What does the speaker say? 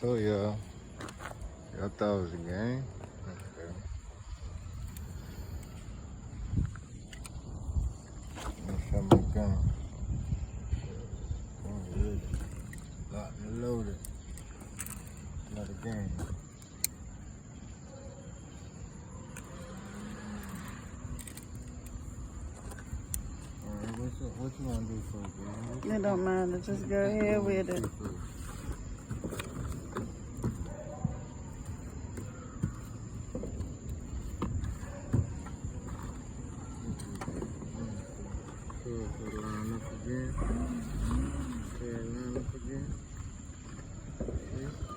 Told y'all. Y'all thought it was a game. Okay. Let me show my gun. Gun ready. Locked and loaded. Not a game. Alright, what you wanna do first, bro? It don't matter. Just go ahead with it. Line up again. Line up again. See?